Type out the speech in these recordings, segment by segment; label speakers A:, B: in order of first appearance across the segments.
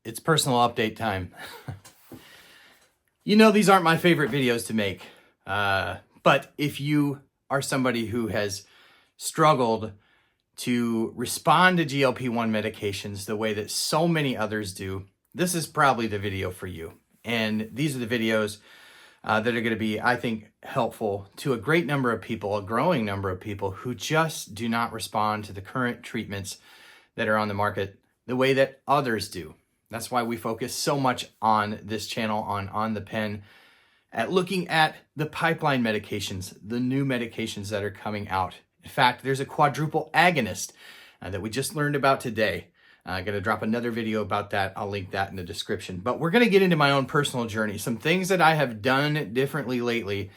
A: It's personal update time. You know, these aren't my favorite videos to make, but if you are somebody who has struggled to respond to GLP-1 medications the way that so many others do, this is probably the video for you. And these are the videos that are going to be, I think, helpful to a great number of people, a growing number of people who just do not respond to the current treatments that are on the market the way that others do. That's why we focus so much on this channel, on the pen, at looking at the pipeline medications, the new medications that are coming out. In fact, there's a quadruple agonist that we just learned about today. I'm going to drop another video about that. I'll link that in the description. But we're going to get into my own personal journey, some things that I have done differently lately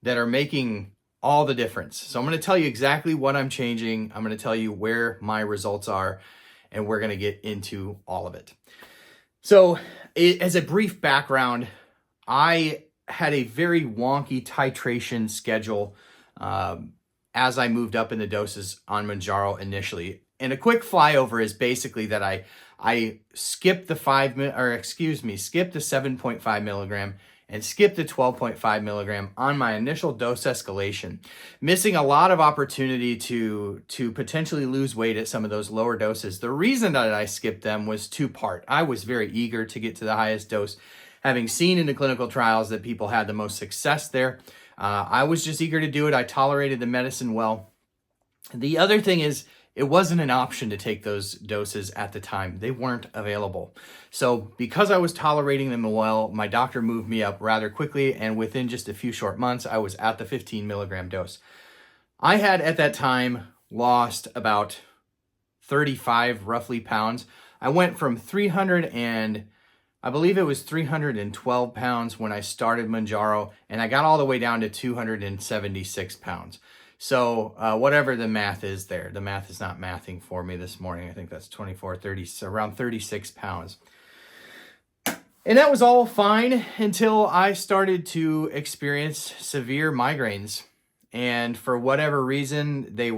A: that are making all the difference. So I'm going to tell you exactly what I'm changing. I'm going to tell you where my results are, and we're going to get into all of it. So as a brief background, I had a very wonky titration schedule as I moved up in the doses on Mounjaro initially. And a quick flyover is basically that I skipped the 7.5 milligram and skipped the 12.5 milligram on my initial dose escalation, missing a lot of opportunity to potentially lose weight at some of those lower doses. The reason that I skipped them was two-part. I was very eager to get to the highest dose, having seen in the clinical trials that people had the most success there. I was just eager to do it. I tolerated the medicine well. The other thing is, it wasn't an option to take those doses at the time. They weren't available. So because I was tolerating them well, my doctor moved me up rather quickly, and within just a few short months, I was at the 15 milligram dose. I had at that time lost about 35 roughly pounds. I went from 312 pounds when I started Mounjaro, and I got all the way down to 276 pounds. So whatever the math is there, the math is not mathing for me this morning. I think that's 24, 30, so around 36 pounds. And that was all fine until I started to experience severe migraines. And for whatever reason, they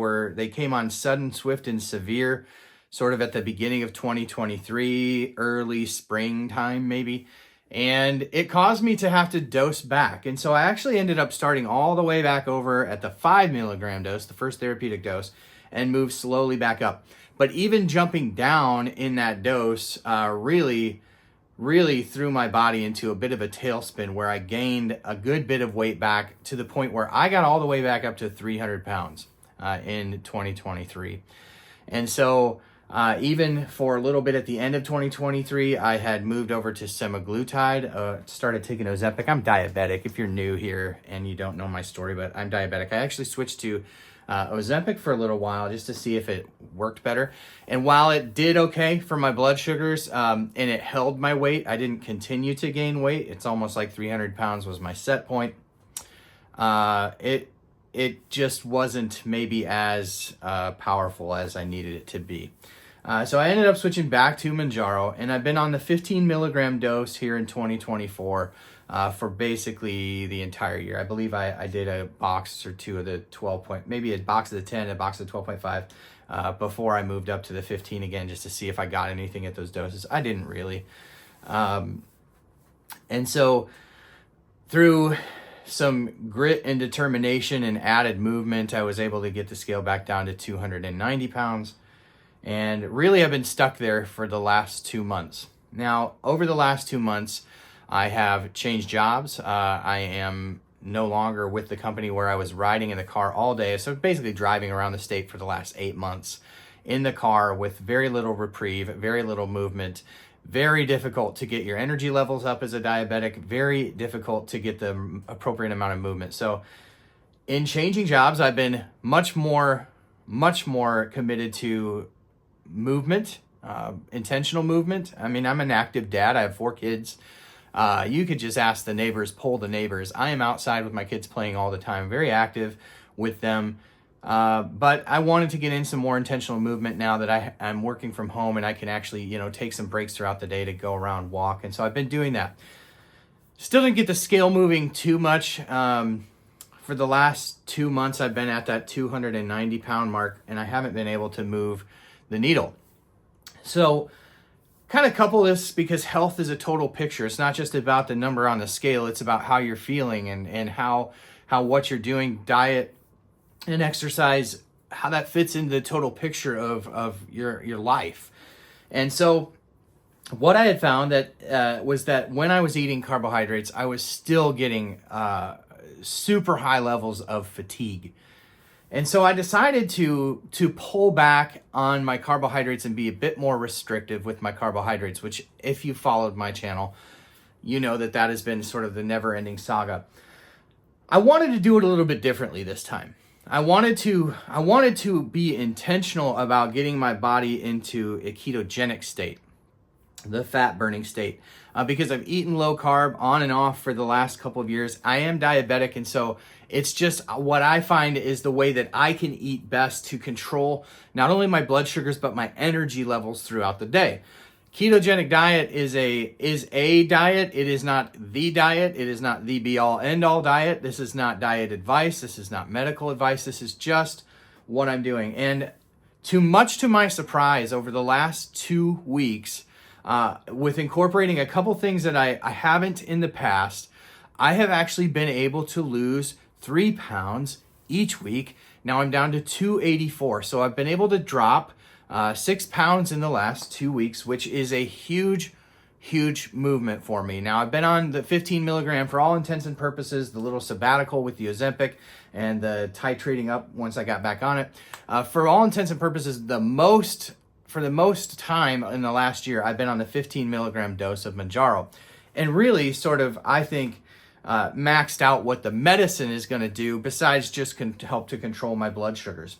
A: came on sudden, swift, and severe, sort of at the beginning of 2023, early springtime maybe. And it caused me to have to dose back. And so I actually ended up starting all the way back over at the 5 milligram dose, the first therapeutic dose, and moved slowly back up. But even jumping down in that dose really threw my body into a bit of a tailspin where I gained a good bit of weight back to the point where I got all the way back up to 300 pounds in 2023. And so even for a little bit at the end of 2023, I had moved over to semaglutide, started taking Ozempic. I'm diabetic, if you're new here and you don't know my story, but I'm diabetic. I actually switched to Ozempic for a little while just to see if it worked better. And while it did okay for my blood sugars and it held my weight, I didn't continue to gain weight. It's almost like 300 pounds was my set point. It just wasn't maybe as powerful as I needed it to be. So I ended up switching back to Mounjaro, and I've been on the 15 milligram dose here in 2024 for basically the entire year. I believe I did a box or two of the 12 maybe a box of the 10, a box of 12.5 before I moved up to the 15 again, just to see if I got anything at those doses. I didn't really. And so through some grit and determination and added movement, I was able to get the scale back down to 290 pounds. And really, I've been stuck there for the last 2 months. Now, over the last 2 months, I have changed jobs. I am no longer with the company where I was riding in the car all day. So basically driving around the state for the last 8 months in the car with very little reprieve, very little movement, very difficult to get your energy levels up as a diabetic, very difficult to get the appropriate amount of movement. So in changing jobs, I've been much more committed to movement, intentional movement. I mean, I'm an active dad. I have 4 kids. You could just ask the neighbors, poll the neighbors. I am outside with my kids playing all the time, very active with them. But I wanted to get in some more intentional movement now that I'm working from home and I can actually, take some breaks throughout the day to go around, walk. And so I've been doing that. Still didn't get the scale moving too much. For the last 2 months, I've been at that 290 pound mark and I haven't been able to move the needle. So kind of couple this because health is a total picture. It's not just about the number on the scale. It's about how you're feeling and how what you're doing, diet and exercise, how that fits into the total picture of your life. And so what I had found that was that when I was eating carbohydrates, I was still getting super high levels of fatigue. And so I decided to pull back on my carbohydrates and be a bit more restrictive with my carbohydrates, which if you followed my channel, you know that has been sort of the never-ending saga. I wanted to do it a little bit differently this time. I wanted to be intentional about getting my body into a ketogenic state, the fat burning state, because I've eaten low carb on and off for the last couple of years. I am diabetic, and so it's just what I find is the way that I can eat best to control not only my blood sugars but my energy levels throughout the day. Ketogenic diet is a diet. It is not the diet. It is not the be-all end-all diet. This is not diet advice. This is not medical advice. This is just what I'm doing. And much to my surprise, over the last 2 weeks, with incorporating a couple things that I haven't in the past, I have actually been able to lose 3 pounds each week. Now I'm down to 284. So I've been able to drop 6 pounds in the last 2 weeks, which is a huge movement for me. Now I've been on the 15 milligram for all intents and purposes, the little sabbatical with the Ozempic and the titrating up once I got back on it. For all intents and purposes, for the most time in the last year, I've been on the 15 milligram dose of Mounjaro, and really sort of, I think, maxed out what the medicine is going to do besides just help to control my blood sugars.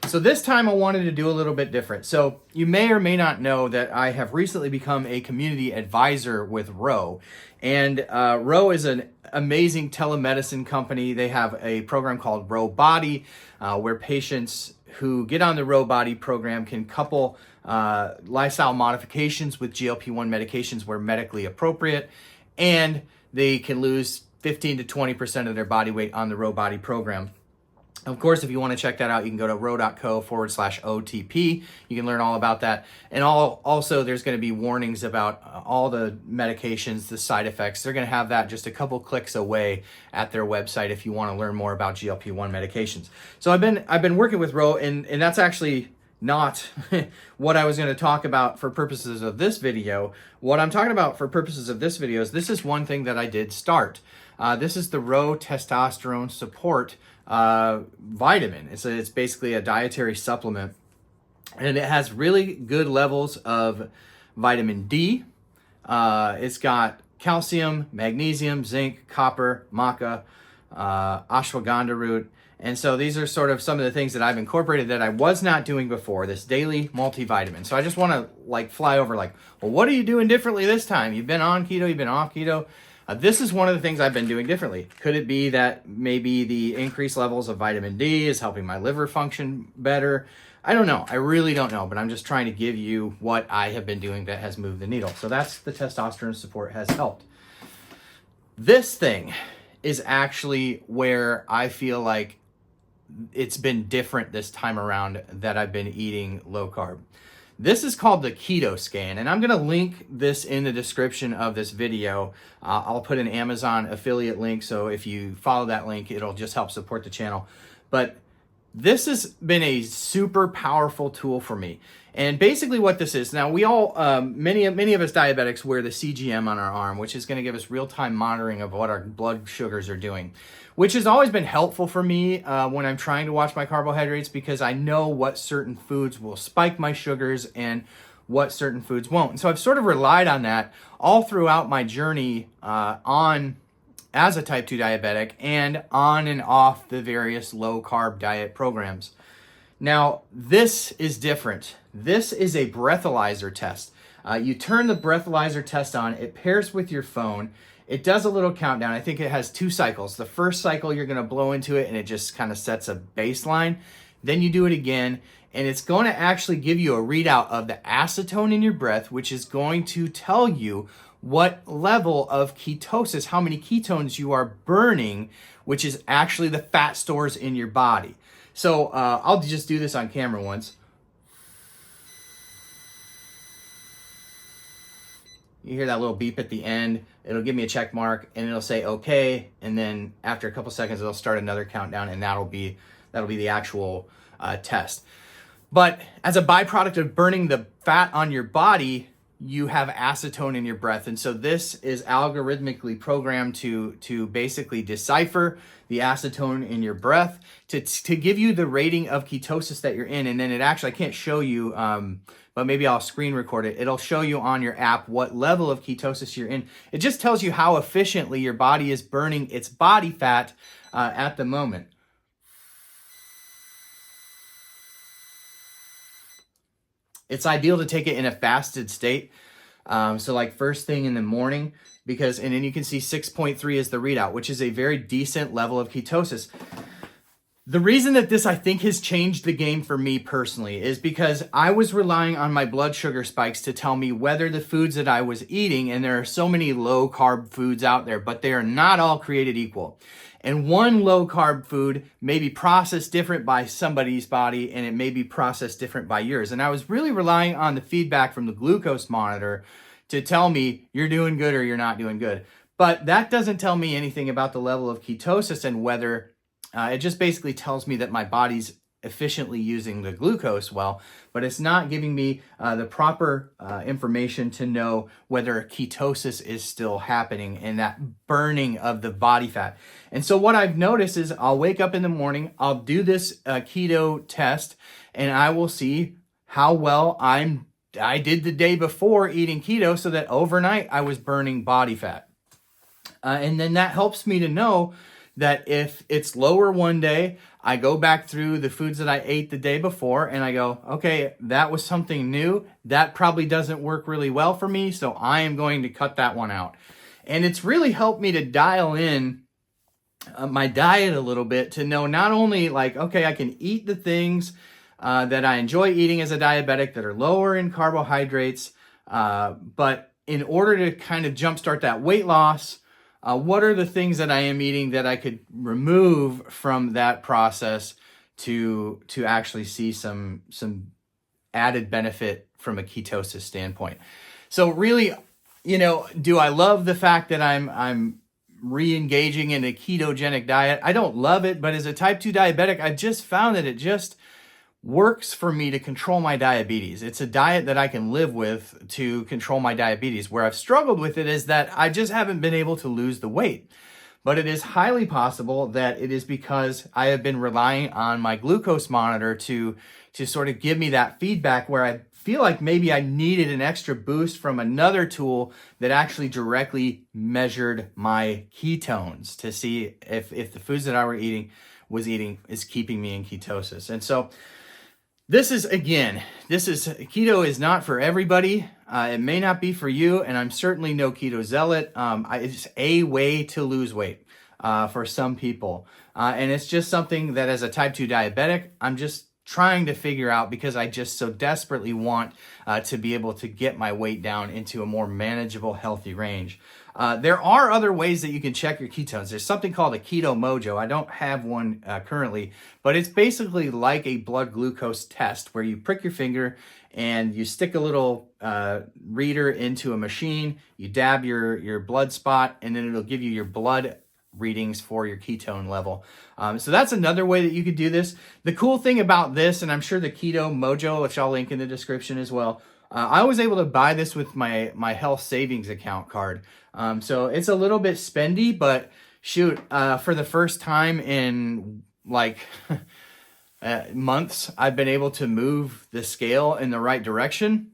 A: So this time I wanted to do a little bit different. So you may or may not know that I have recently become a community advisor with Ro. And Ro is an amazing telemedicine company. They have a program called Ro Body, where patients who get on the Ro Body program can couple lifestyle modifications with GLP-1 medications where medically appropriate, and they can lose 15 to 20% of their body weight on the Ro Body program. Of course, if you want to check that out, you can go to ro.co/OTP. You can learn all about that. And also, there's going to be warnings about all the medications, the side effects. They're going to have that just a couple clicks away at their website if you want to learn more about GLP-1 medications. So I've been working with Ro, and that's actually not what I was going to talk about for purposes of this video. What I'm talking about for purposes of this video is this is one thing that I did start. This is the Ro Testosterone Support vitamin. It's basically a dietary supplement, and it has really good levels of vitamin D. It's got calcium, magnesium, zinc, copper, maca, ashwagandha root. And so these are sort of some of the things that I've incorporated that I was not doing before, this daily multivitamin. So I just want to fly over well, what are you doing differently this time? You've been on keto, you've been off keto. This is one of the things I've been doing differently. Could it be that maybe the increased levels of vitamin D is helping my liver function better? I don't know. I really don't know, but I'm just trying to give you what I have been doing that has moved the needle. So that's the testosterone support has helped. This thing is actually where I feel like it's been different this time around that I've been eating low carb. This is called the Keto Scan, and I'm going to link this in the description of this video. I'll put an Amazon affiliate link, so if you follow that link, it'll just help support the channel. But this has been a super powerful tool for me. And basically what this is, now we all, many of us diabetics wear the CGM on our arm, which is going to give us real-time monitoring of what our blood sugars are doing, which has always been helpful for me when I'm trying to watch my carbohydrates, because I know what certain foods will spike my sugars and what certain foods won't. And so I've sort of relied on that all throughout my journey as a type 2 diabetic and on and off the various low-carb diet programs. Now, this is different. This is a breathalyzer test. You turn the breathalyzer test on, it pairs with your phone. It does a little countdown. I think it has 2 cycles. The first cycle, you're going to blow into it, and it just kind of sets a baseline. Then you do it again, and it's going to actually give you a readout of the acetone in your breath, which is going to tell you what level of ketosis, how many ketones you are burning, which is actually the fat stores in your body. So I'll just do this on camera once. you hear that little beep at the end. It'll give me a check mark and it'll say okay. And then after a couple seconds, it'll start another countdown, and that'll be the actual test. But as a byproduct of burning the fat on your body, you have acetone in your breath. And so this is algorithmically programmed to basically decipher the acetone in your breath to give you the rating of ketosis that you're in. And then it actually, I can't show you, but maybe I'll screen record it. It'll show you on your app what level of ketosis you're in. It just tells you how efficiently your body is burning its body fat at the moment. It's ideal to take it in a fasted state. So like first thing in the morning, and then you can see 6.3 is the readout, which is a very decent level of ketosis. The reason that this, I think, has changed the game for me personally is because I was relying on my blood sugar spikes to tell me whether the foods that I was eating, and there are so many low carb foods out there, but they are not all created equal. And one low carb food may be processed different by somebody's body, and it may be processed different by yours. And I was really relying on the feedback from the glucose monitor to tell me you're doing good or you're not doing good. But that doesn't tell me anything about the level of ketosis and whether it just basically tells me that my body's efficiently using the glucose well, but it's not giving me the proper information to know whether ketosis is still happening and that burning of the body fat. And so what I've noticed is I'll wake up in the morning, I'll do this keto test, and I will see how well I did the day before eating keto, so that overnight I was burning body fat. And then that helps me to know that if it's lower one day, I go back through the foods that I ate the day before and I go, okay, that was something new. That probably doesn't work really well for me, so I am going to cut that one out. And it's really helped me to dial in my diet a little bit to know not only like, okay, I can eat the things that I enjoy eating as a diabetic that are lower in carbohydrates, but in order to kind of jumpstart that weight loss, what are the things that I am eating that I could remove from that process to actually see some added benefit from a ketosis standpoint? So really, do I love the fact that I'm re-engaging in a ketogenic diet? I don't love it, but as a type 2 diabetic, I just found that it just works for me to control my diabetes. It's a diet that I can live with to control my diabetes. Where I've struggled with it is that I just haven't been able to lose the weight. But it is highly possible that it is because I have been relying on my glucose monitor to sort of give me that feedback where I feel like maybe I needed an extra boost from another tool that actually directly measured my ketones to see if the foods that I was eating is keeping me in ketosis. And so keto is not for everybody. It may not be for you, and I'm certainly no keto zealot. It's a way to lose weight for some people. And it's just something that as a type 2 diabetic, I'm just trying to figure out because I just so desperately want to be able to get my weight down into a more manageable, healthy range. There are other ways that you can check your ketones. There's something called a Keto Mojo. I don't have one currently, but it's basically like a blood glucose test where you prick your finger and you stick a little reader into a machine, you dab your blood spot, and then it'll give you your blood readings for your ketone level. So that's another way that you could do this. The cool thing about this, and I'm sure the Keto Mojo, which I'll link in the description as well, I was able to buy this with my health savings account card. So it's a little bit spendy, but shoot, for the first time in like months, I've been able to move the scale in the right direction.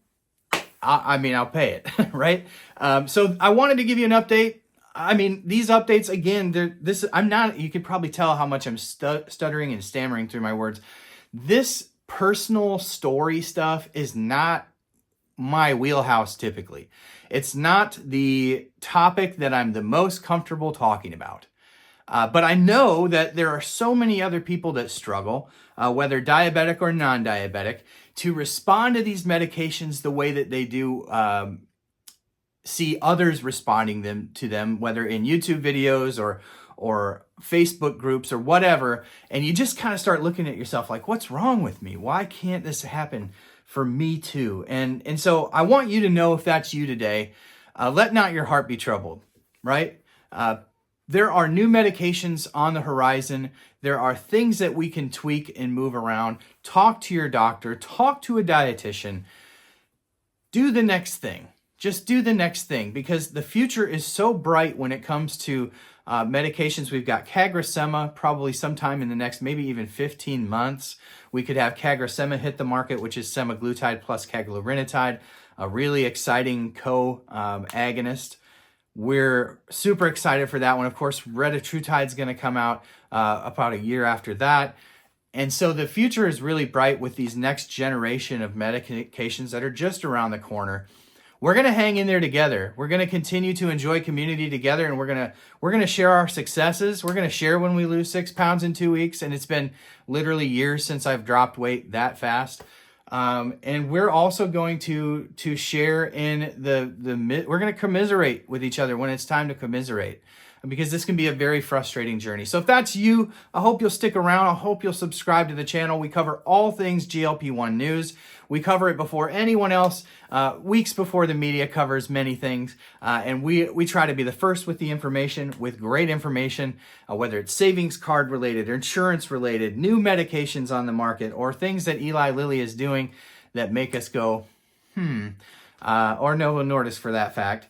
A: I'll pay it, right? So I wanted to give you an update. These updates, again, you could probably tell how much I'm stuttering and stammering through my words. This personal story stuff is not my wheelhouse typically. It's not the topic that I'm the most comfortable talking about. But I know that there are so many other people that struggle, whether diabetic or non-diabetic, to respond to these medications the way that they do see others responding to them, whether in YouTube videos or Facebook groups or whatever. And you just kind of start looking at yourself like, what's wrong with me? Why can't this happen for me too? And so I want you to know, if that's you today, let not your heart be troubled, right? There are new medications on the horizon. There are things that we can tweak and move around. Talk to your doctor, talk to a dietitian. Do the next thing. Just do the next thing, because the future is so bright when it comes to medications. We've got CagriSema probably sometime in the next maybe even 15 months. We could have CagriSema hit the market, which is semaglutide plus cagrilintide, a really exciting co-agonist. We're super excited for that one. Of course, retatrutide is going to come out about a year after that. And so the future is really bright with these next generation of medications that are just around the corner. We're going to hang in there together. We're going to continue to enjoy community together, and we're going to share our successes. We're going to share when we lose 6 pounds in 2 weeks, and it's been literally years since I've dropped weight that fast. And we're also going to share in we're going to commiserate with each other when it's time to commiserate, because this can be a very frustrating journey. So if that's you, I hope you'll stick around. I hope you'll subscribe to the channel. We cover all things GLP-1 news. We cover it before anyone else, weeks before the media covers many things. And we try to be the first with the information, with great information, whether it's savings card related or insurance related, new medications on the market, or things that Eli Lilly is doing that make us go, or Novo Nordisk for that fact.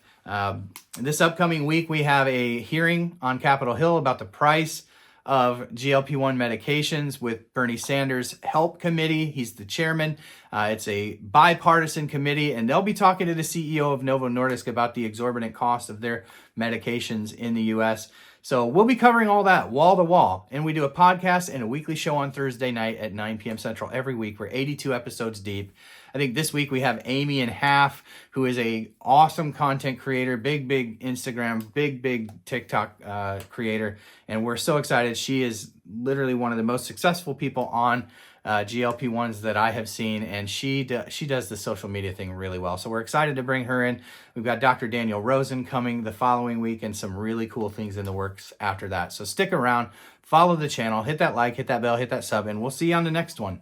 A: This upcoming week, we have a hearing on Capitol Hill about the price of GLP-1 medications with Bernie Sanders' HELP committee. He's the chairman. It's a bipartisan committee, and they'll be talking to the CEO of Novo Nordisk about the exorbitant cost of their medications in the U.S. So we'll be covering all that wall to wall. And we do a podcast and a weekly show on Thursday night at 9 p.m. Central every week. We're 82 episodes deep. I think this week we have Amy and Half, who is a awesome content creator, big Instagram, big TikTok creator. And we're so excited. She is literally one of the most successful people on GLP-1s that I have seen, and she does the social media thing really well. So we're excited to bring her in. We've got Dr. Daniel Rosen coming the following week, and some really cool things in the works after that. So stick around, follow the channel, hit that like, hit that bell, hit that sub, and we'll see you on the next one.